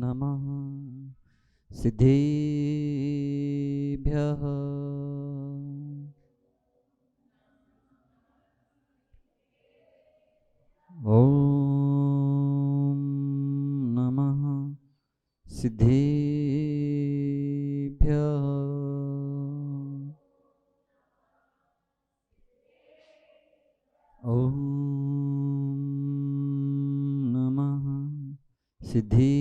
नमः सिद्धेभ्यः। ॐ नमः सिद्धेभ्यः। ॐ नमः सिद्धेभ्यः।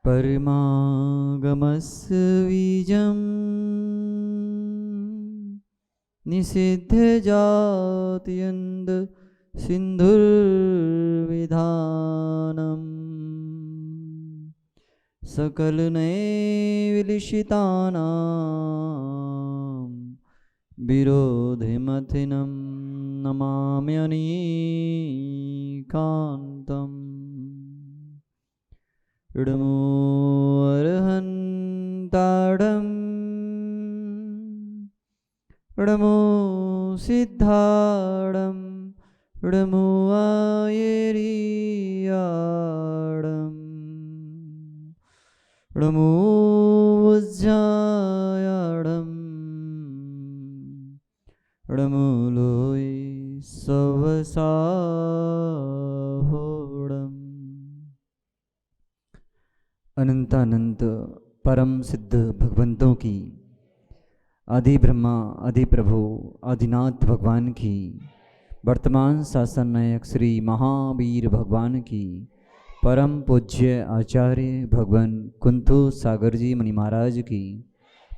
परमागमस्य बीजं निषिद्धजात्यन्त सिन्धुर्विधानम् सकलनैविलिषितानां विरोधिमथिनं नमाम्यनीकान्तम्। इडमो अर्हन्ताडम् इडमो सिद्धाडम् इडमो आयेरियाडम् इडमो उज्जायाडम् इडमो लोय सवसाहोडम्। अनंतानंत परम सिद्ध भगवंतों की, आदि ब्रह्मा आदि प्रभु आदिनाथ भगवान की, वर्तमान शासन नायक श्री महावीर भगवान की, परम पूज्य आचार्य भगवान कुंथु सागर जी मुनि महाराज की,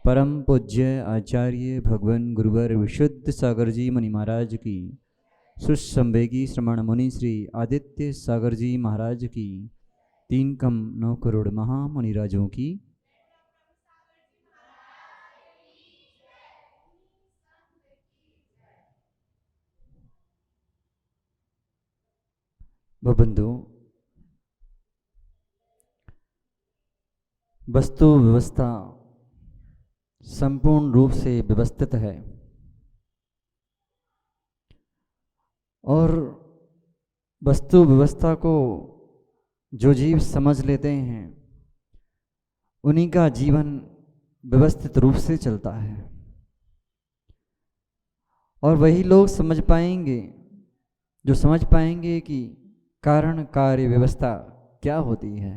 परम पूज्य आचार्य भगवान गुरुवर विशुद्ध सागर जी मुनि महाराज की, सुसंवेगी श्रमण मुनि श्री आदित्य सागर जी महाराज की, 3,9 करोड़ महामुनिराजों की, बंधु, वस्तु व्यवस्था संपूर्ण रूप से व्यवस्थित है और वस्तु व्यवस्था को जो जीव समझ लेते हैं उन्हीं का जीवन व्यवस्थित रूप से चलता है। और वही लोग समझ पाएंगे जो समझ पाएंगे कि कारण कार्य व्यवस्था क्या होती है।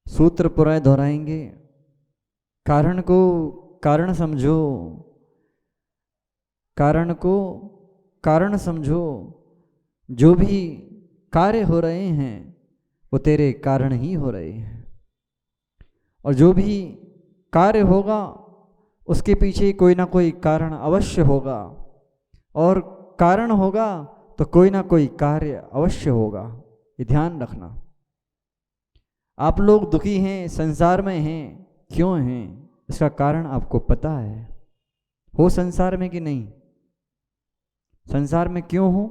सूत्र पुराय दोहराएंगे, कारण को कारण समझो, कारण को कारण समझो, जो भी कार्य हो रहे हैं वो तेरे कारण ही हो रहे हैं, और जो भी कार्य होगा उसके पीछे कोई ना कोई कारण अवश्य होगा, और कारण होगा तो कोई ना कोई कार्य अवश्य होगा। ये ध्यान रखना। आप लोग दुखी हैं, संसार में हैं, क्यों हैं? इसका कारण आपको पता है। हो संसार में कि नहीं? संसार में क्यों हो?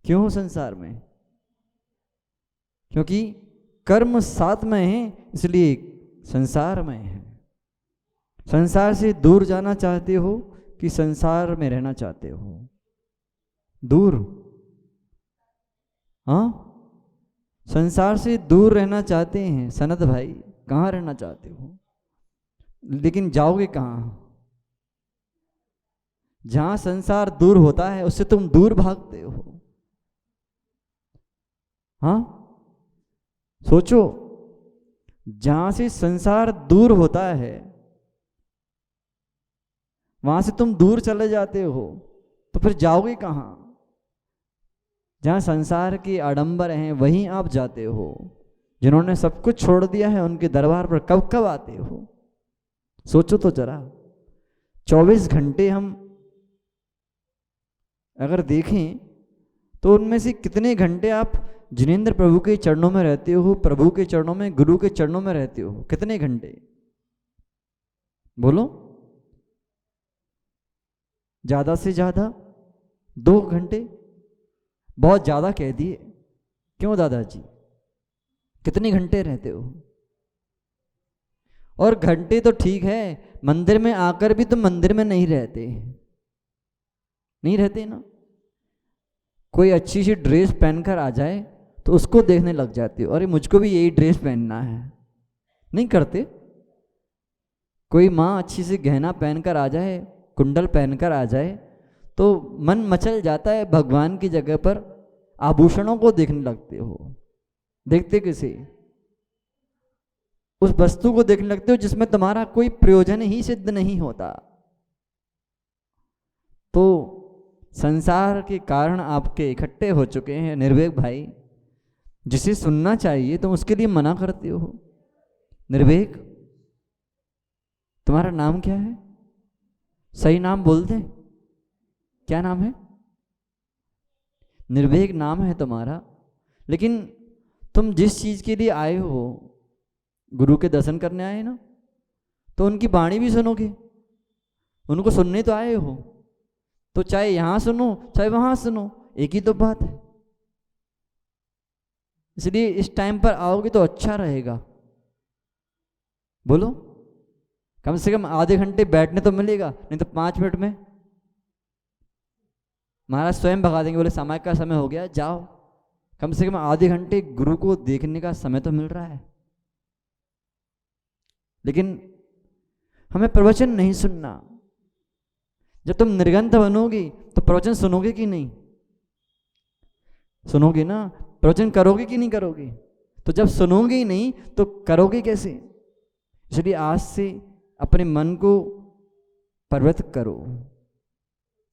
क्यों हो संसार में? क्योंकि कर्म साथ में है, इसलिए संसार में है। संसार से दूर जाना चाहते हो कि संसार में रहना चाहते हो? दूर। हाँ, संसार से दूर रहना चाहते हैं सनत भाई। कहाँ रहना चाहते हो? लेकिन जाओगे कहाँ? जहां संसार दूर होता है उससे तुम दूर भागते हो। हाँ, सोचो, जहां से संसार दूर होता है वहां से तुम दूर चले जाते हो, तो फिर जाओगे कहां? जहां संसार के आडंबर हैं वहीं आप जाते हो। जिन्होंने सब कुछ छोड़ दिया है उनके दरबार पर कब कब आते हो? सोचो तो जरा। 24 घंटे हम अगर देखें तो उनमें से कितने घंटे आप जिनेंद्र प्रभु के चरणों में रहते हो, प्रभु के चरणों में, गुरु के चरणों में रहते हो? कितने घंटे बोलो? ज्यादा से ज्यादा 2 घंटे। बहुत ज्यादा कह दिए। क्यों दादाजी? कितने घंटे रहते हो? और घंटे तो ठीक है, मंदिर में आकर भी तुम मंदिर में नहीं रहते, नहीं रहते ना। कोई अच्छी सी ड्रेस पहनकर आ जाए तो उसको देखने लग जाते हो, अरे मुझको भी यही ड्रेस पहनना है, नहीं करते। कोई माँ अच्छी सी गहना पहनकर आ जाए, कुंडल पहनकर आ जाए तो मन मचल जाता है, भगवान की जगह पर आभूषणों को देखने लगते हो। देखते किसे? उस वस्तु को देखने लगते हो जिसमें तुम्हारा कोई प्रयोजन ही सिद्ध नहीं होता। तो संसार के कारण आपके इकट्ठे हो चुके हैं निर्वेक भाई, जिसे सुनना चाहिए तुम उसके लिए मना करते हो। निर्वेक, तुम्हारा नाम क्या है? सही नाम बोल दे, क्या नाम है? निर्वेक नाम है तुम्हारा, लेकिन तुम जिस चीज के लिए आए हो, गुरु के दर्शन करने आए ना, तो उनकी वाणी भी सुनोगे, उनको सुनने तो आए हो, तो चाहे यहां सुनो चाहे वहां सुनो, एक ही तो बात है। इसलिए इस टाइम पर आओगे तो अच्छा रहेगा। बोलो, कम से कम आधे घंटे बैठने तो मिलेगा, नहीं तो 5 मिनट में महाराज स्वयं भगा देंगे, बोले समय का समय हो गया जाओ। कम से कम आधे घंटे गुरु को देखने का समय तो मिल रहा है। लेकिन हमें प्रवचन नहीं सुनना। जब तुम निर्गंथ बनोगी तो प्रवचन सुनोगे कि नहीं? सुनोगे ना। प्रवचन करोगे कि नहीं करोगे? तो जब सुनोगे ही नहीं तो करोगे कैसे? इसलिए आज से अपने मन को परिवर्तित करो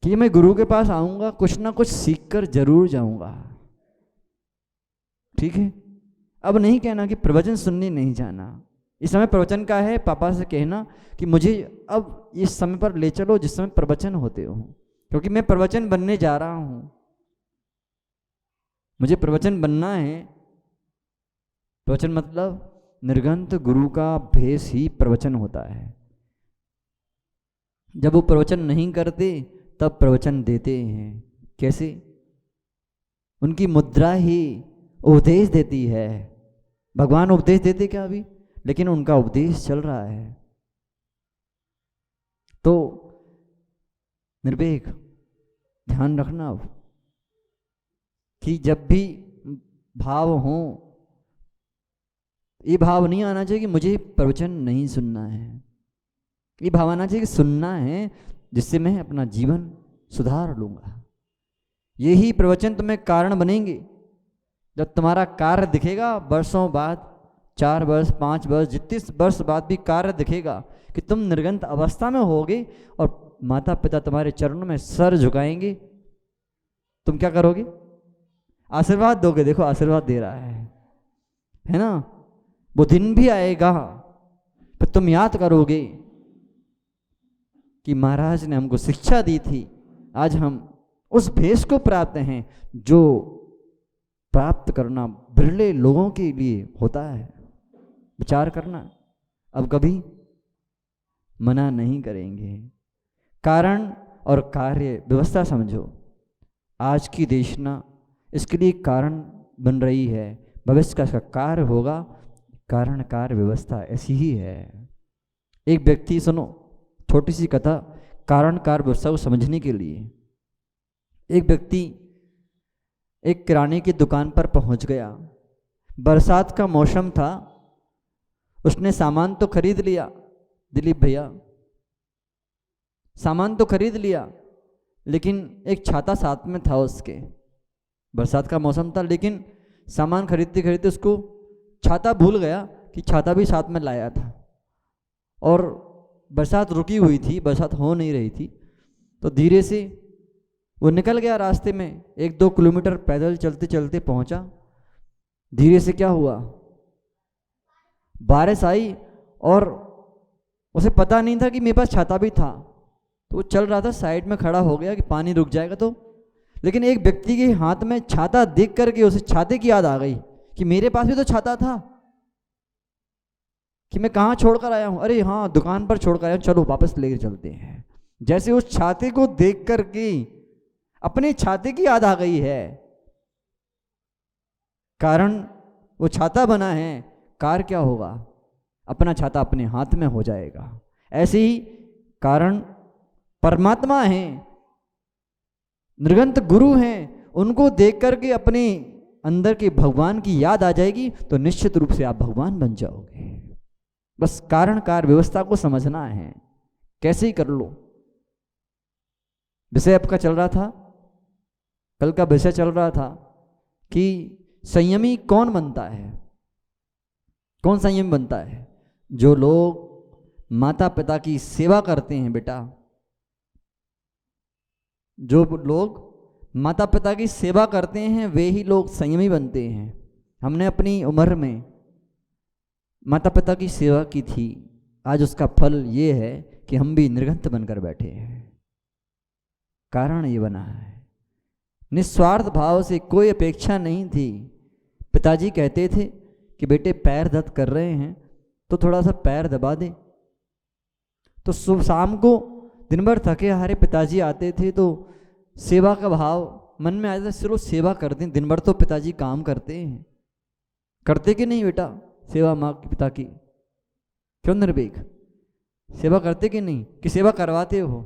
कि मैं गुरु के पास आऊंगा, कुछ ना कुछ सीख कर जरूर जाऊंगा। ठीक है? अब नहीं कहना कि प्रवचन सुनने नहीं जाना। इस समय प्रवचन का है, पापा से कहना कि मुझे अब इस समय पर ले चलो जिस समय प्रवचन होते हो, क्योंकि मैं प्रवचन बनने जा रहा हूं, मुझे प्रवचन बनना है। प्रवचन मतलब निर्गंथ गुरु का भेष ही प्रवचन होता है। जब वो प्रवचन नहीं करते तब प्रवचन देते हैं। कैसे? उनकी मुद्रा ही उपदेश देती है। भगवान उपदेश देते क्या अभी? लेकिन उनका उपदेश चल रहा है। तो निर्वेक ध्यान रखना अब कि जब भी भाव हो, ये भाव नहीं आना चाहिए कि मुझे प्रवचन नहीं सुनना है। ये भाव आना चाहिए कि सुनना है जिससे मैं अपना जीवन सुधार लूंगा। यही प्रवचन तुम्हें कारण बनेंगे। जब तुम्हारा कार्य दिखेगा वर्षों बाद, 4 वर्ष 5 वर्ष जितने वर्ष बाद भी कार्य दिखेगा कि तुम निर्गंथ अवस्था में होगे और माता पिता तुम्हारे चरणों में सर झुकाएंगे, तुम क्या करोगे? आशीर्वाद दोगे। देखो आशीर्वाद दे रहा है ना। वो दिन भी आएगा फिर तुम याद करोगे कि महाराज ने हमको शिक्षा दी थी, आज हम उस भेष को प्राप्त हैं जो प्राप्त करना बिरले लोगों के लिए होता है। विचार करना, अब कभी मना नहीं करेंगे। कारण और कार्य व्यवस्था समझो। आज की देशना इसके लिए कारण बन रही है, भविष्य का इसका कार्य होगा। कारण कार्य व्यवस्था ऐसी ही है। एक व्यक्ति, सुनो छोटी सी कथा कारण कार्य व्यवस्था को समझने के लिए। एक व्यक्ति एक किराने की दुकान पर पहुंच गया। बरसात का मौसम था। उसने सामान तो खरीद लिया, दिलीप भैया सामान तो खरीद लिया, लेकिन एक छाता साथ में था उसके। बरसात का मौसम था, लेकिन सामान खरीदते खरीदते उसको छाता भूल गया कि छाता भी साथ में लाया था। और बरसात रुकी हुई थी, बरसात हो नहीं रही थी, तो धीरे से वो निकल गया रास्ते में। 1-2 किलोमीटर पैदल चलते चलते पहुंचा। धीरे से क्या हुआ, बारिश आई और उसे पता नहीं था कि मेरे पास छाता भी था। तो वो चल रहा था, साइड में खड़ा हो गया कि पानी रुक जाएगा तो। लेकिन एक व्यक्ति के हाथ में छाता देख करके उसे छाते की याद आ गई कि मेरे पास भी तो छाता था, कि मैं कहाँ छोड़कर आया हूँ। अरे हाँ, दुकान पर छोड़कर आया हूँ, चलो वापस लेकर चलते हैं। जैसे उस छाते को देख करके अपने छाते की याद आ गई है। कारण वो छाता बना है, कार्य क्या होगा? अपना छाता अपने हाथ में हो जाएगा। ऐसे ही कारण परमात्मा हैं, निर्गंत गुरु हैं, उनको देख करके अपने अंदर के भगवान की याद आ जाएगी तो निश्चित रूप से आप भगवान बन जाओगे। बस कारण कार्य व्यवस्था को समझना है, कैसे ही कर लो। विषय आपका चल रहा था, कल का विषय चल रहा था कि संयमी कौन बनता है, कौन संयमी बनता है? जो लोग माता पिता की सेवा करते हैं बेटा, जो लोग माता पिता की सेवा करते हैं वे ही लोग संयमी बनते हैं। हमने अपनी उम्र में माता पिता की सेवा की थी, आज उसका फल ये है कि हम भी निर्गंत बनकर बैठे हैं। कारण ये बना है, निस्वार्थ भाव से, कोई अपेक्षा नहीं थी। पिताजी कहते थे कि बेटे पैर दर्द कर रहे हैं तो थोड़ा सा पैर दबा दे, तो सुबह शाम को दिन भर थके हारे पिताजी आते थे तो सेवा का भाव मन में आया था, चलो सेवा कर दें। दिन भर तो पिताजी काम करते हैं, करते कि नहीं बेटा सेवा माँ की पिता की? क्यों निर्भीक, सेवा करते कि नहीं, कि सेवा करवाते हो?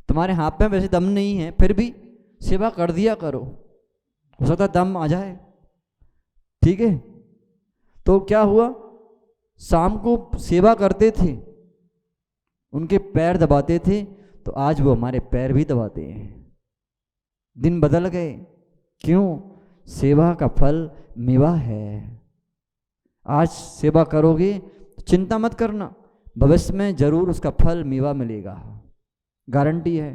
तुम्हारे हाथ में वैसे दम नहीं है फिर भी सेवा कर दिया करो, हो सकता है दम आ जाए। ठीक है, तो क्या हुआ, शाम को सेवा करते थे, उनके पैर दबाते थे, तो आज वो हमारे पैर भी दबाते हैं। दिन बदल गए, क्यों? सेवा का फल मेवा है। आज सेवा करोगे तो चिंता मत करना, भविष्य में जरूर उसका फल मेवा मिलेगा, गारंटी है।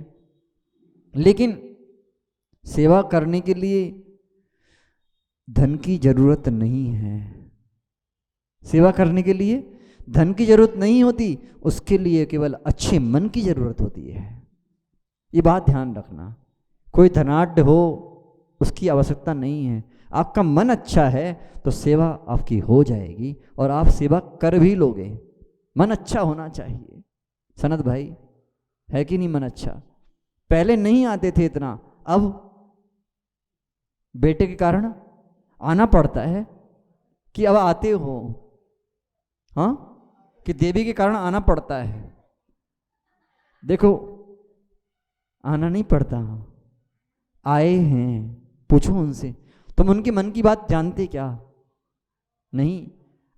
लेकिन सेवा करने के लिए धन की जरूरत नहीं है, सेवा करने के लिए धन की जरूरत नहीं होती, उसके लिए केवल अच्छे मन की जरूरत होती है। ये बात ध्यान रखना, कोई धनाढ्य हो उसकी आवश्यकता नहीं है। आपका मन अच्छा है तो सेवा आपकी हो जाएगी और आप सेवा कर भी लोगे। मन अच्छा होना चाहिए। सनत भाई है कि नहीं मन अच्छा? पहले नहीं आते थे इतना, अब बेटे के कारण आना पड़ता है कि अब आते हो, हाँ, कि देवी के कारण आना पड़ता है। देखो आना नहीं पड़ता, आए हैं, पूछो उनसे, तुम उनके मन की बात जानते क्या? नहीं,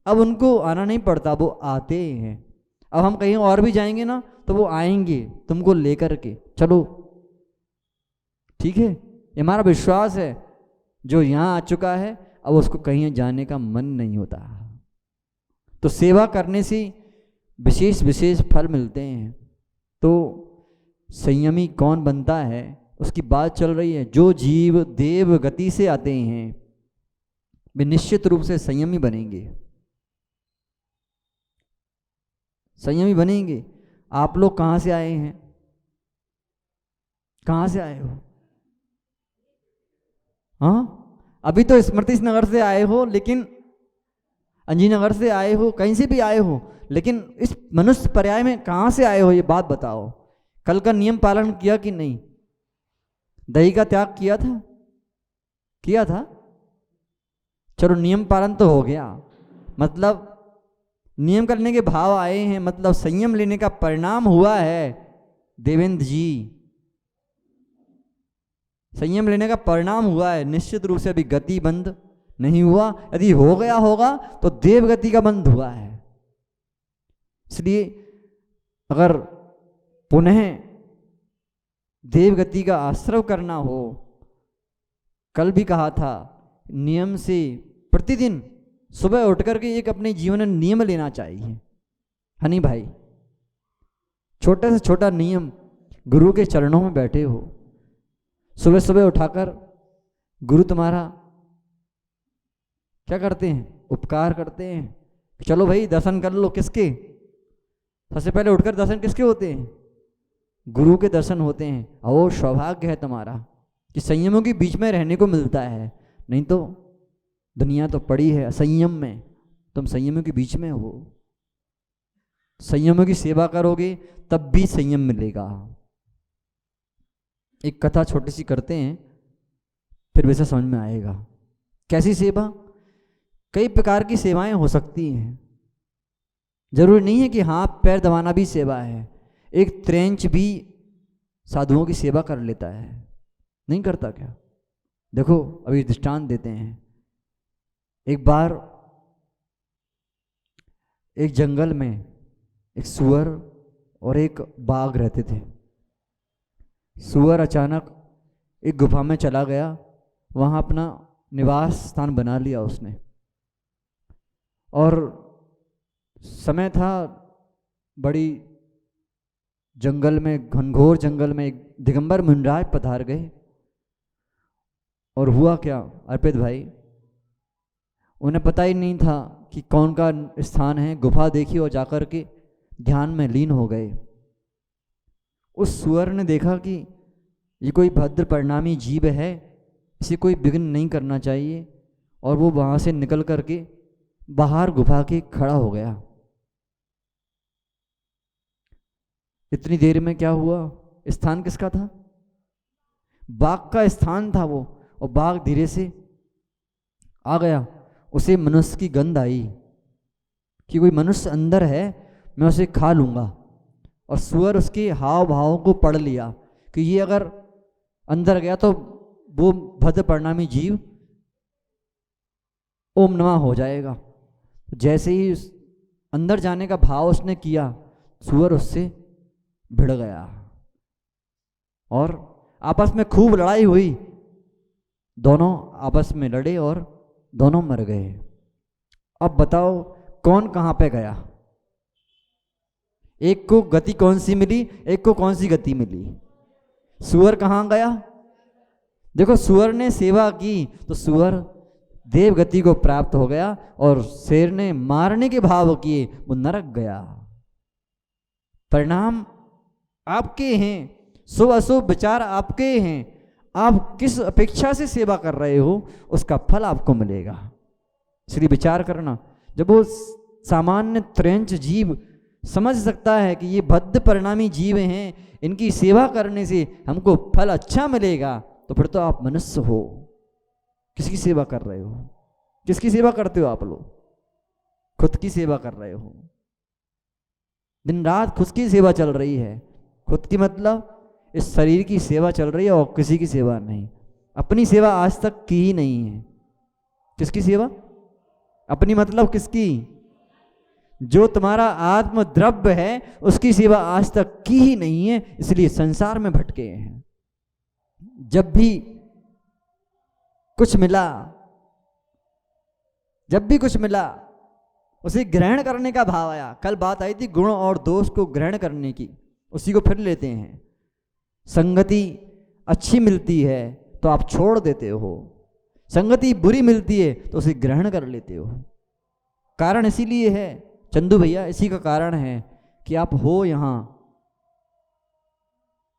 अब उनको आना नहीं पड़ता, वो आते हैं। अब हम कहीं और भी जाएंगे ना तो वो आएंगे तुमको लेकर के, चलो ठीक है। ये हमारा विश्वास है, जो यहाँ आ चुका है अब उसको कहीं जाने का मन नहीं होता। तो सेवा करने से विशेष विशेष फल मिलते हैं। तो संयमी कौन बनता है उसकी बात चल रही है। जो जीव देव गति से आते हैं वे निश्चित रूप से संयमी बनेंगे, संयमी बनेंगे। आप लोग कहाँ से आए हैं? कहाँ से आए हो? हाँ, अभी तो स्मृति नगर से आए हो, लेकिन अंजी नगर से आए हो, कहीं से भी आए हो, लेकिन इस मनुष्य पर्याय में कहाँ से आए हो ये बात बताओ। कल का नियम पालन किया कि नहीं? दही का त्याग किया था? किया था? चलो नियम पालन तो हो गया, मतलब नियम करने के भाव आए हैं, मतलब संयम लेने का परिणाम हुआ है। देवेंद्र जी, संयम लेने का परिणाम हुआ है। निश्चित रूप से अभी गति बंद नहीं हुआ, यदि हो गया होगा तो देव गति का बंद हुआ है। इसलिए अगर पुनः देव गति का आश्रय करना हो, कल भी कहा था, नियम से प्रतिदिन सुबह उठ करके एक अपने जीवन में नियम लेना चाहिए। हनी भाई, छोटे से छोटा नियम, गुरु के चरणों में बैठे हो, सुबह सुबह उठाकर गुरु तुम्हारा क्या करते हैं? उपकार करते हैं। चलो भाई दर्शन कर लो। किसके? सबसे पहले उठकर दर्शन किसके होते हैं? गुरु के दर्शन होते हैं। और सौभाग्य है तुम्हारा कि संयमों के बीच में रहने को मिलता है, नहीं तो दुनिया तो पड़ी है असंयम में, तुम संयमों के बीच में हो। संयमों की सेवा करोगे तब भी संयम मिलेगा। एक कथा छोटी सी करते हैं, फिर वैसे समझ में आएगा। कैसी सेवा? कई प्रकार की सेवाएं हो सकती हैं, जरूरी नहीं है कि हाथ पैर दबाना भी सेवा है। एक त्रेंच भी साधुओं की सेवा कर लेता है, नहीं करता क्या? देखो अभी दृष्टांत देते हैं। एक बार एक जंगल में एक सूअर और एक बाघ रहते थे। सूअर अचानक एक गुफा में चला गया, वहाँ अपना निवास स्थान बना लिया उसने। और समय था, बड़ी जंगल में, घनघोर जंगल में एक दिगंबर मुनिराज पधार गए। और हुआ क्या अर्पित भाई, उन्हें पता ही नहीं था कि कौन का स्थान है। गुफा देखी और जाकर के ध्यान में लीन हो गए। उस सूअर ने देखा कि ये कोई भद्र परिणामी जीव है, इसे कोई विघ्न नहीं करना चाहिए, और वो वहाँ से निकल करके बाहर गुफा के खड़ा हो गया। इतनी देर में क्या हुआ, स्थान किसका था? बाघ का स्थान था वो। और बाघ धीरे से आ गया, उसे मनुष्य की गंध आई कि कोई मनुष्य अंदर है, मैं उसे खा लूँगा। और सूअर उसके हाव भाव को पढ़ लिया कि ये अगर अंदर गया तो वो भद्र परिणामी जीव ओम नमः हो जाएगा। जैसे ही अंदर जाने का भाव उसने किया, सूअर उससे भिड़ गया और आपस में खूब लड़ाई हुई। दोनों आपस में लड़े और दोनों मर गए। अब बताओ कौन कहाँ पे गया? एक को गति कौन सी मिली, एक को कौन सी गति मिली? सूअर कहाँ गया? देखो सूअर ने सेवा की तो सूअर देव गति को प्राप्त हो गया, और शेर ने मारने के भाव किए, वो नरक गया। परिणाम आपके हैं, शुभ अशुभ विचार आपके हैं। आप किस अपेक्षा से सेवा कर रहे हो, उसका फल आपको मिलेगा। इसलिए विचार करना। जब वो सामान्य त्रेंच जीव समझ सकता है कि ये भद्र परिणामी जीव हैं, इनकी सेवा करने से हमको फल अच्छा मिलेगा, तो फिर तो आप मनुष्य हो। किसकी सेवा कर रहे हो? किसकी सेवा करते हो आप लोग? खुद की सेवा कर रहे हो। दिन रात खुद की सेवा चल रही है। खुद की मतलब इस शरीर की सेवा चल रही है, और किसी की सेवा नहीं। अपनी सेवा आज तक की ही नहीं है। किसकी सेवा? अपनी मतलब किसकी? जो तुम्हारा आत्म द्रव्य है उसकी सेवा आज तक की ही नहीं है, इसलिए संसार में भटके हैं। जब भी कुछ मिला, जब भी कुछ मिला उसे ग्रहण करने का भाव आया। कल बात आई थी गुण और दोष को ग्रहण करने की, उसी को फिर लेते हैं। संगति अच्छी मिलती है तो आप छोड़ देते हो, संगति बुरी मिलती है तो उसे ग्रहण कर लेते हो। कारण इसीलिए है चंदू भैया, इसी का कारण है कि आप हो यहाँ।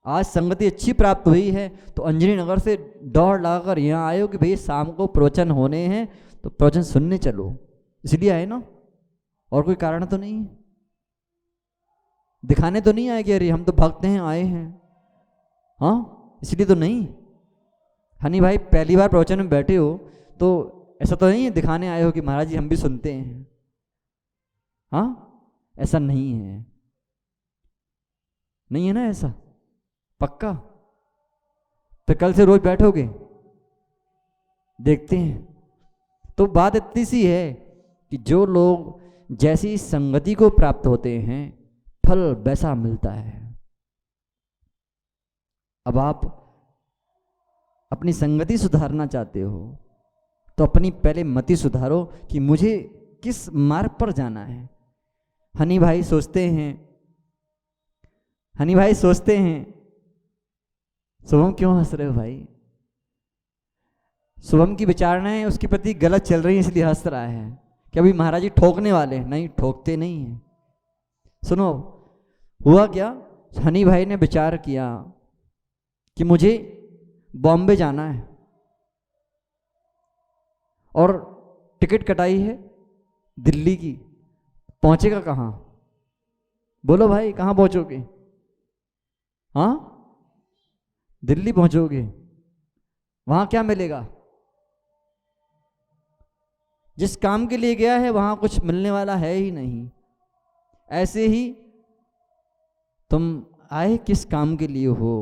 आज संगति अच्छी प्राप्त हुई है तो अंजनी नगर से दौड़ लगाकर यहाँ आए हो कि भाई शाम को प्रवचन होने हैं तो प्रवचन सुनने चलो, इसलिए आए ना। और कोई कारण तो नहीं है, दिखाने तो नहीं आए कि अरे हम तो भक्त हैं आए हैं, हाँ इसलिए तो नहीं। हनी भाई पहली बार प्रवचन में बैठे हो तो ऐसा तो नहीं है दिखाने आए हो कि महाराज जी हम भी सुनते हैं, हाँ ऐसा नहीं है, नहीं है ना ऐसा, पक्का। तो कल से रोज बैठोगे, देखते हैं। तो बात इतनी सी है कि जो लोग जैसी संगति को प्राप्त होते हैं फल वैसा मिलता है। अब आप अपनी संगति सुधारना चाहते हो तो अपनी पहले मति सुधारो कि मुझे किस मार्ग पर जाना है। हनी भाई सोचते हैं, हनी भाई सोचते हैं, शुभम क्यों हंस रहे हो भाई? शुभम की विचारणाएं उसके प्रति गलत चल रही है इसलिए हंस रहा है कि अभी महाराज जी ठोकने वाले हैं। नहीं, ठोकते नहीं हैं। सुनो हुआ क्या, हनी भाई ने विचार किया कि मुझे बॉम्बे जाना है और टिकट कटाई है दिल्ली की। पहुंचेगा कहाँ? बोलो भाई कहाँ पहुंचोगे? हाँ दिल्ली पहुंचोगे, वहां क्या मिलेगा? जिस काम के लिए गया है वहां कुछ मिलने वाला है ही नहीं। ऐसे ही तुम आए किस काम के लिए हो?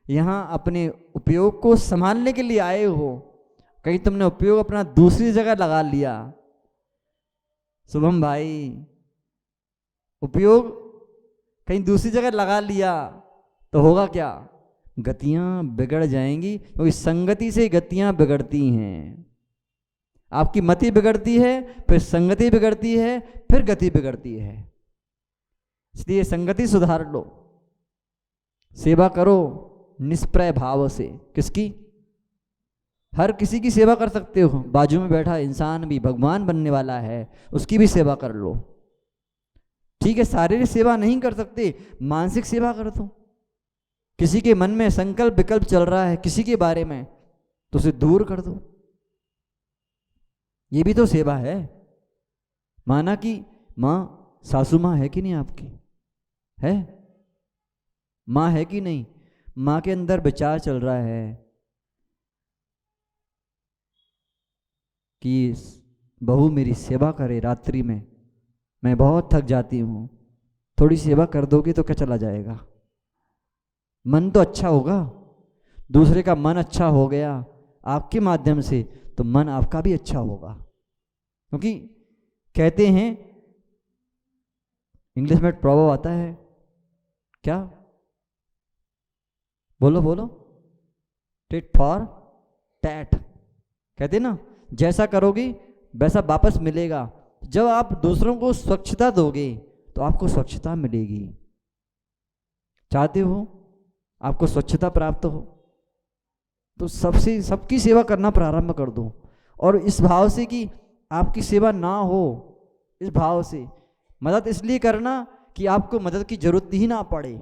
यहाँ अपने उपयोग को संभालने के लिए आए हो, कहीं तुमने उपयोग अपना दूसरी जगह लगा लिया। शुभम भाई, उपयोग कहीं दूसरी जगह लगा लिया तो होगा क्या? गतियां बिगड़ जाएंगी, क्योंकि संगति से गतियां बिगड़ती हैं। आपकी मति बिगड़ती है, फिर संगति बिगड़ती है, फिर गति बिगड़ती है। इसलिए संगति सुधार लो, सेवा करो निष्प्रय भाव से। किसकी? हर किसी की सेवा कर सकते हो। बाजू में बैठा इंसान भी भगवान बनने वाला है, उसकी भी सेवा कर लो। ठीक है, शारीरिक सेवा नहीं कर सकते, मानसिक सेवा कर दो। किसी के मन में संकल्प विकल्प चल रहा है किसी के बारे में, तो उसे दूर कर दो। ये भी तो सेवा है। माना कि माँ, सासू माँ है कि नहीं आपकी? है? माँ है कि नहीं? माँ के अंदर विचार चल रहा है कि बहू मेरी सेवा करे रात्रि में, मैं बहुत थक जाती हूँ, थोड़ी सेवा कर दोगे तो क्या चला जाएगा? मन तो अच्छा होगा, दूसरे का मन अच्छा हो गया आपके माध्यम से, तो मन आपका भी अच्छा होगा। क्योंकि कहते हैं, इंग्लिश में प्रॉवर्ब आता है, क्या? बोलो बोलो, टिट फॉर टैट। कहते ना, जैसा करोगे वैसा वापस मिलेगा। जब आप दूसरों को स्वच्छता दोगे तो आपको स्वच्छता मिलेगी। चाहते हो आपको स्वच्छता प्राप्त हो, तो सबकी सेवा करना प्रारंभ कर दो। और इस भाव से कि आपकी सेवा ना हो, इस भाव से मदद इसलिए करना कि आपको मदद की जरूरत ही ना पड़े।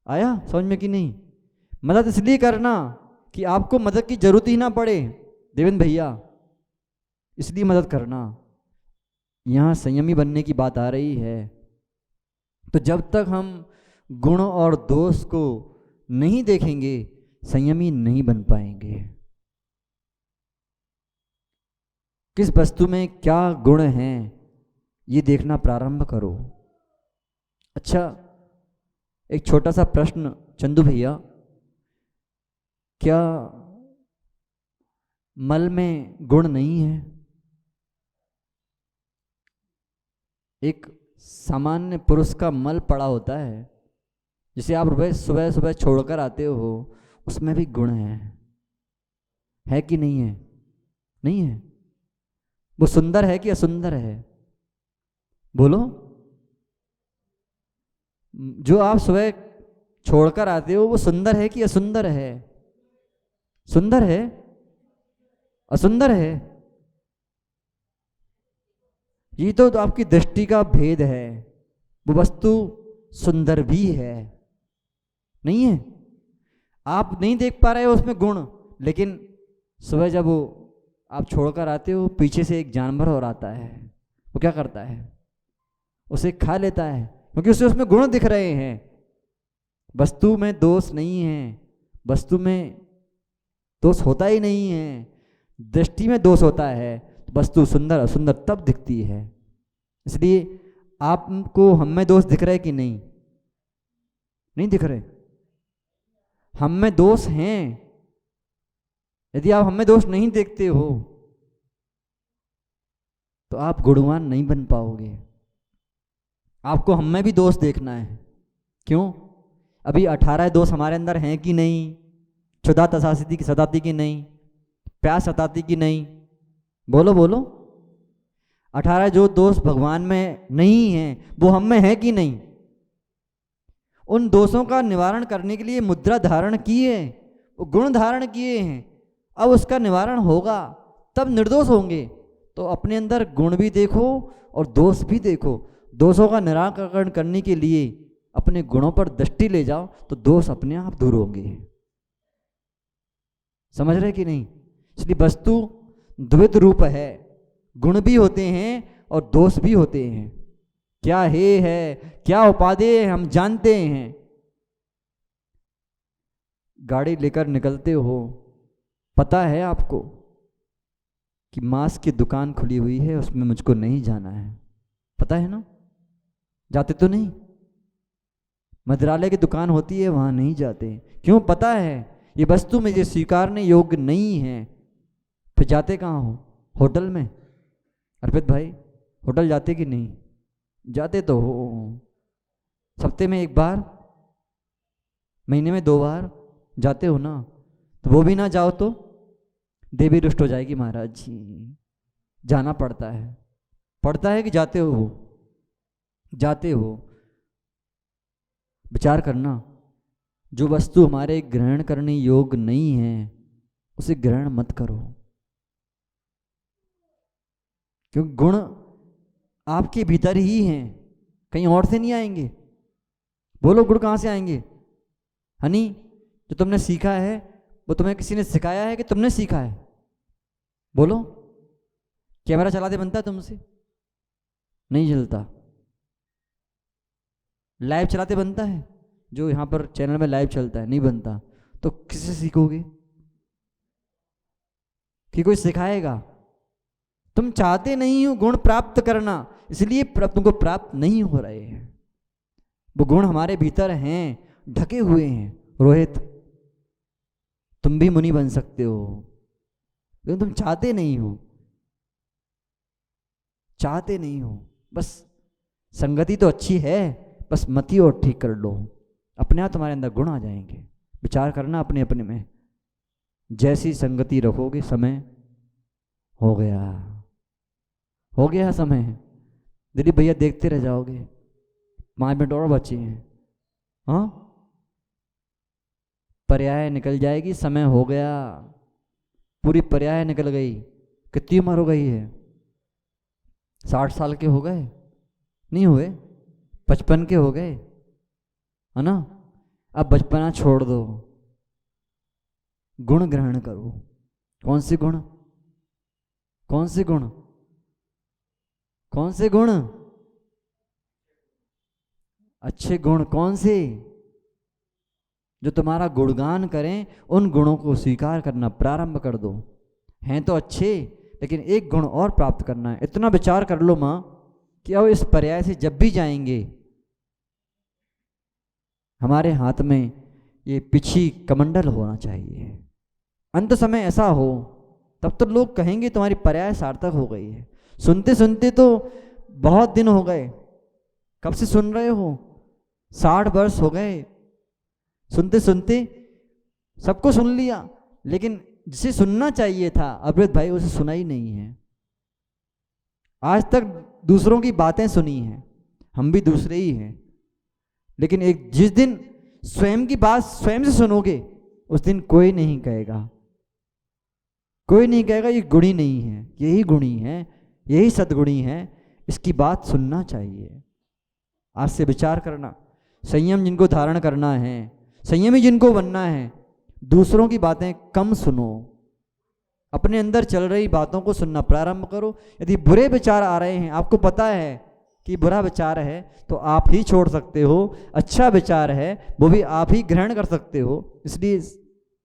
आया समझ में कि नहीं? मदद इसलिए करना कि आपको मदद की जरूरत ही ना पड़े। देवेंद्र भैया, इसलिए मदद करना। यहाँ संयमी बनने की बात आ रही है। तो जब तक हम गुण और दोष को नहीं देखेंगे, संयमी नहीं बन पाएंगे। किस वस्तु में क्या गुण हैं, ये देखना प्रारंभ करो। अच्छा, एक छोटा सा प्रश्न चंदू भैया, क्या मल में गुण नहीं है? एक सामान्य पुरुष का मल पड़ा होता है, जिसे आप सुबह सुबह छोड़कर आते हो, उसमें भी गुण है कि नहीं है? नहीं है। वो सुंदर है कि असुंदर है? बोलो। जो आप सुबह छोड़कर आते हो वो सुंदर है कि असुंदर है? सुंदर है? असुंदर है? ये तो आपकी दृष्टि का भेद है। वो वस्तु सुंदर भी है, नहीं है? आप नहीं देख पा रहे हो उसमें गुण, लेकिन सुबह जब वो आप छोड़कर आते हो, पीछे से एक जानवर और आता है। वो क्या करता है? उसे खा लेता है, क्योंकि उसे उसमें गुण दिख रहे हैं। वस्तु में दोष नहीं है, वस्तु में दोष होता ही नहीं है, दृष्टि में दोष होता है। वस्तु सुंदर असुंदर तब दिखती है। इसलिए आपको हम में दोष दिख रहे कि नहीं? नहीं दिख रहे। हम में दोष हैं। यदि आप हम में दोष नहीं देखते हो तो आप गुणवान नहीं बन पाओगे। आपको हम में भी दोष देखना है। क्यों? अभी 18 दोष हमारे अंदर हैं कि नहीं? क्षुधा तसाती की सताती की नहीं? प्यास सताती की नहीं? बोलो बोलो। 18 जो दोष भगवान में नहीं है वो हम में है कि नहीं? उन दोषों का निवारण करने के लिए मुद्रा धारण किए, वो गुण धारण किए हैं। अब उसका निवारण होगा तब निर्दोष होंगे। तो अपने अंदर गुण भी देखो और दोष भी देखो। दोषों का निराकरण करने के लिए अपने गुणों पर दृष्टि ले जाओ तो दोष अपने आप दूर होंगे। समझ रहे कि नहीं? इसलिए वस्तु द्विध रूप है, गुण भी होते हैं और दोष भी होते हैं। क्या है क्या उपादेय है हम जानते हैं। गाड़ी लेकर निकलते हो, पता है आपको कि मांस की दुकान खुली हुई है, उसमें मुझको नहीं जाना है। पता है ना? जाते तो नहीं। मदिरालय की दुकान होती है, वहां नहीं जाते। क्यों? पता है ये वस्तु मुझे स्वीकारने योग्य नहीं है। फिर जाते कहाँ हो? होटल में। अर्पित भाई, होटल जाते कि नहीं? जाते तो हो। हफ्ते में एक बार, महीने में 2 बार जाते हो ना। तो वो भी ना जाओ तो देवी रुष्ट हो जाएगी महाराज जी। जाना पड़ता है कि जाते हो? जाते हो। विचार करना, जो वस्तु हमारे ग्रहण करने योग्य नहीं है उसे ग्रहण मत करो, क्योंकि गुण आपके भीतर ही हैं, कहीं और से नहीं आएंगे। बोलो, गुण कहाँ से आएंगे? हनी, जो तुमने सीखा है वो तुम्हें किसी ने सिखाया है कि तुमने सीखा है? बोलो। कैमरा चलाते बनता है तुमसे? नहीं चलता। लाइव चलाते बनता है? जो यहाँ पर चैनल में लाइव चलता है, नहीं बनता। तो किससे सीखोगे? कि कोई सिखाएगा? तुम चाहते नहीं हो गुण प्राप्त करना, इसलिए तुमको प्राप्त नहीं हो रहे हैं। वो गुण हमारे भीतर हैं, ढके हुए हैं। रोहित, तुम भी मुनि बन सकते हो, लेकिन तुम चाहते नहीं हो। चाहते नहीं हो। बस संगति तो अच्छी है, बस मति और ठीक कर लो, अपने आप तुम्हारे अंदर गुण आ जाएंगे। विचार करना अपने अपने में। जैसी संगति रखोगे, समय हो गया, हो गया समय। दिलीप भैया देखते रह जाओगे, 5 मिनट और बचे हैं। हाँ, पर्याय निकल जाएगी, समय हो गया, पूरी पर्याय निकल गई। कितनी उम्र हो गई है? 60 साल के हो गए? नहीं हुए? 55 के हो गए, है ना? अब बचपना छोड़ दो, गुण ग्रहण करो। कौन से गुण? कौन से गुण? कौन से गुण? अच्छे गुण कौन से? जो तुम्हारा गुणगान करें, उन गुणों को स्वीकार करना प्रारंभ कर दो। हैं तो अच्छे, लेकिन एक गुण और प्राप्त करना है। इतना विचार कर लो माँ कि अब इस पर्याय से जब भी जाएंगे, हमारे हाथ में ये पिछी कमंडल होना चाहिए। अंत समय ऐसा हो, तब तो लोग कहेंगे तुम्हारी पर्याय सार्थक हो गई है। सुनते सुनते तो बहुत दिन हो गए। कब से सुन रहे हो? 60 वर्ष हो गए सुनते सुनते। सबको सुन लिया, लेकिन जिसे सुनना चाहिए था अमृत भाई, उसे सुना ही नहीं है। आज तक दूसरों की बातें सुनी हैं, हम भी दूसरे ही हैं, लेकिन एक जिस दिन स्वयं की बात स्वयं से सुनोगे, उस दिन कोई नहीं कहेगा, कोई नहीं कहेगा ये गुणी नहीं है, यही गुणी है, यही सद्गुणी है, इसकी बात सुनना चाहिए। आज से विचार करना। संयम जिनको धारण करना है, संयमी जिनको बनना है, दूसरों की बातें कम सुनो, अपने अंदर चल रही बातों को सुनना प्रारंभ करो। यदि बुरे विचार आ रहे हैं, आपको पता है कि बुरा विचार है, तो आप ही छोड़ सकते हो। अच्छा विचार है, वो भी आप ही ग्रहण कर सकते हो। इसलिए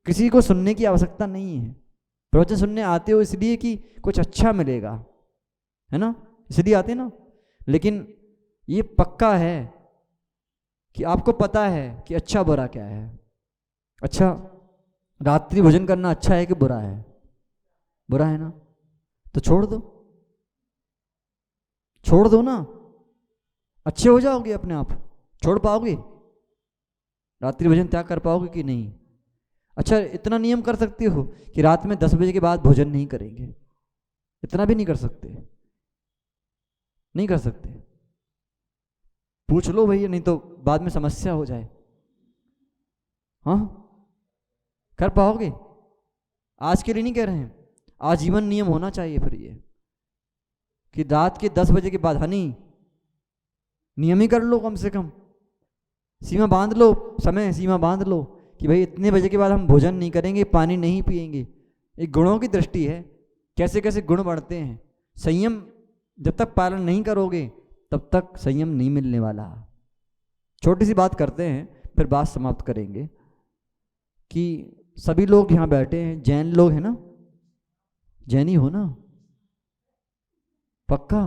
किसी को सुनने की आवश्यकता नहीं है। प्रवचन सुनने आते हो इसलिए कि कुछ अच्छा मिलेगा, है ना, इसलिए आते ना। लेकिन ये पक्का है कि आपको पता है कि अच्छा बुरा क्या है। अच्छा, रात्रि भोजन करना अच्छा है कि बुरा है? बुरा है ना, तो छोड़ दो, छोड़ दो ना। अच्छे हो जाओगे अपने आप। छोड़ पाओगे? रात्रि भोजन त्याग कर पाओगे कि नहीं? अच्छा, इतना नियम कर सकते हो कि रात में 10 बजे के बाद भोजन नहीं करेंगे? इतना भी नहीं कर सकते? नहीं कर सकते? पूछ लो भैया, नहीं तो बाद में समस्या हो जाए। हाँ, कर पाओगे? आज के लिए नहीं कह रहे हैं, आजीवन नियम होना चाहिए फिर ये कि रात के 10 बजे के बाद हनी नियम ही कर लो, कम से कम सीमा बांध लो, समय सीमा बांध लो कि भाई इतने बजे के बाद हम भोजन नहीं करेंगे, पानी नहीं पिएंगे। एक गुणों की दृष्टि है, कैसे कैसे गुण बढ़ते हैं। संयम जब तक पालन नहीं करोगे तब तक संयम नहीं मिलने वाला। छोटी सी बात करते हैं, फिर बात समाप्त करेंगे कि सभी लोग यहाँ बैठे हैं, जैन लोग हैं ना? जैनी हो ना? पक्का?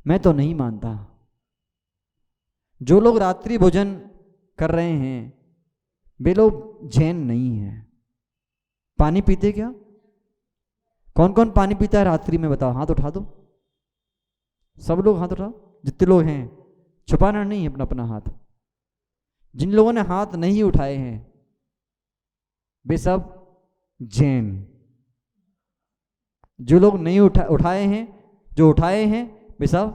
मैं तो नहीं मानता। जो लोग रात्रि भोजन कर रहे हैं वे लोग जैन नहीं हैं। पानी पीते क्या? कौन कौन पानी पीता है रात्रि में, बताओ, हाथ उठा दो। सब लोग हाथ उठाओ, जितने लोग हैं। छुपाना नहीं है अपना अपना हाथ। जिन लोगों ने हाथ नहीं उठाए हैं वे सब जैन। जो लोग नहीं उठाए हैं, जो उठाए हैं वे सब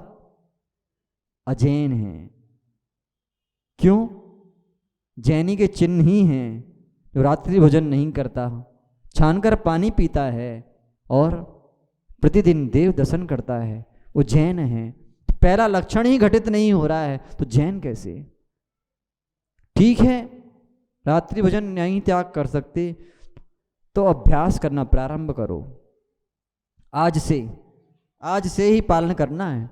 अजैन हैं। क्यों? जैनी के चिन्ह ही हैं जो रात्रि भोजन नहीं करता, छानकर पानी पीता है और प्रतिदिन देव दर्शन करता है, वो जैन है। पहला लक्षण ही घटित नहीं हो रहा है तो जैन कैसे? ठीक है, रात्रि भोजन नहीं त्याग कर सकते तो अभ्यास करना प्रारंभ करो। आज से ही पालन करना है,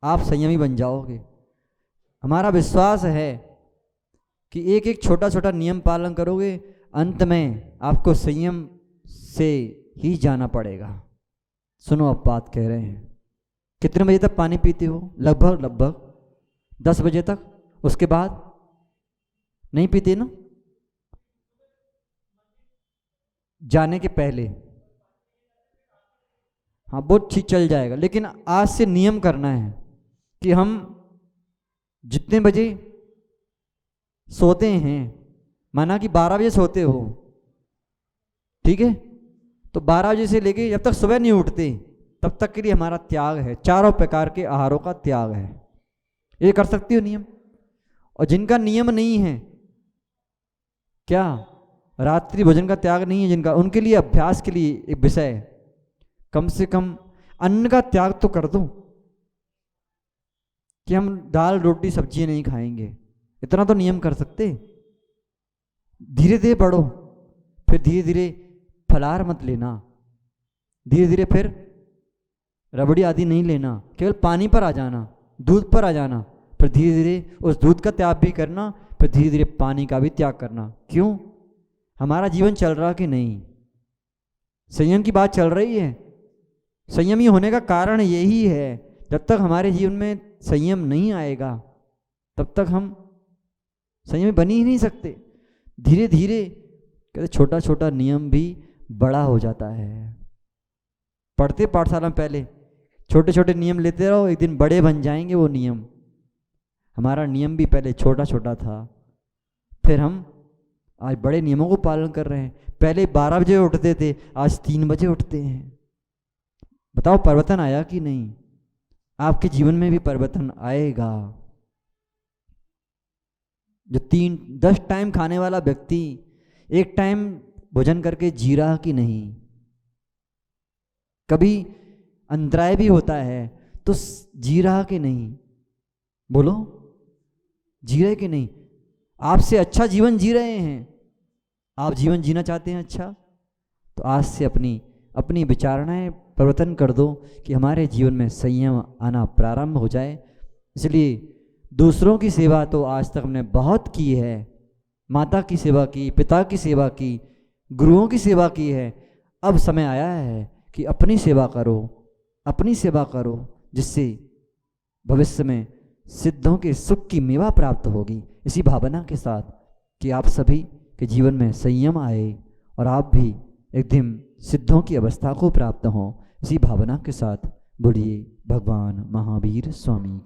आप संयमी बन जाओगे। हमारा विश्वास है कि एक एक छोटा छोटा नियम पालन करोगे, अंत में आपको संयम से ही जाना पड़ेगा। सुनो, अब बात कह रहे हैं। कितने बजे तक पानी पीते हो? लगभग 10 बजे तक। उसके बाद नहीं पीते ना? जाने के पहले? हाँ, वो ठीक चल जाएगा, लेकिन आज से नियम करना है कि हम जितने बजे सोते हैं, माना कि 12 बजे सोते हो, ठीक है, तो 12 बजे से लेके जब तक सुबह नहीं उठते तब तक के लिए हमारा त्याग है, चारों प्रकार के आहारों का त्याग है। ये कर सकती हो नियम? और जिनका नियम नहीं है, क्या रात्रि भोजन का त्याग नहीं है जिनका, उनके लिए अभ्यास के लिए एक विषय है, कम से कम अन्न का त्याग तो कर दो कि हम दाल रोटी सब्जी नहीं खाएंगे। इतना तो नियम कर सकते। धीरे धीरे बढ़ो, फिर धीरे धीरे फलाहार मत लेना, धीरे धीरे फिर रबड़ी आदि नहीं लेना, केवल पानी पर आ जाना, दूध पर आ जाना, फिर धीरे धीरे उस दूध का त्याग भी करना, फिर धीरे धीरे पानी का भी त्याग करना। क्यों? हमारा जीवन चल रहा कि नहीं? संयम की बात चल रही है। संयमी होने का कारण यही है, जब तक हमारे जीवन में संयम नहीं आएगा तब तक हम संयमी बन ही नहीं सकते। धीरे धीरे कहते छोटा छोटा नियम भी बड़ा हो जाता है। पढ़ते पाठशाला में पहले छोटे छोटे नियम लेते रहो, एक दिन बड़े बन जाएंगे वो नियम। हमारा नियम भी पहले छोटा छोटा था, फिर हम आज बड़े नियमों को पालन कर रहे हैं। पहले 12 बजे उठते थे, आज 3 बजे उठते हैं। बताओ परिवर्तन आया कि नहीं? आपके जीवन में भी परिवर्तन आएगा। जो 10 टाइम खाने वाला व्यक्ति एक टाइम भोजन करके जी रहा कि नहीं? कभी अंतराय भी होता है तो जी रहा कि नहीं? बोलो, जी रहे कि नहीं? आपसे अच्छा जीवन जी रहे हैं, आप जीवन जीना चाहते हैं अच्छा, तो आज से अपनी विचारणाएं परिवर्तन कर दो कि हमारे जीवन में संयम आना प्रारंभ हो जाए। इसलिए दूसरों की सेवा तो आज तक हमने बहुत की है, माता की सेवा की, पिता की सेवा की, गुरुओं की सेवा की है। अब समय आया है कि अपनी सेवा करो, जिससे भविष्य में सिद्धों के सुख की मेवा प्राप्त होगी। इसी भावना के साथ कि आप सभी के जीवन में संयम आए और आप भी एक दिन सिद्धों की अवस्था को प्राप्त हों, इसी भावना के साथ बोलिए भगवान महावीर स्वामी की।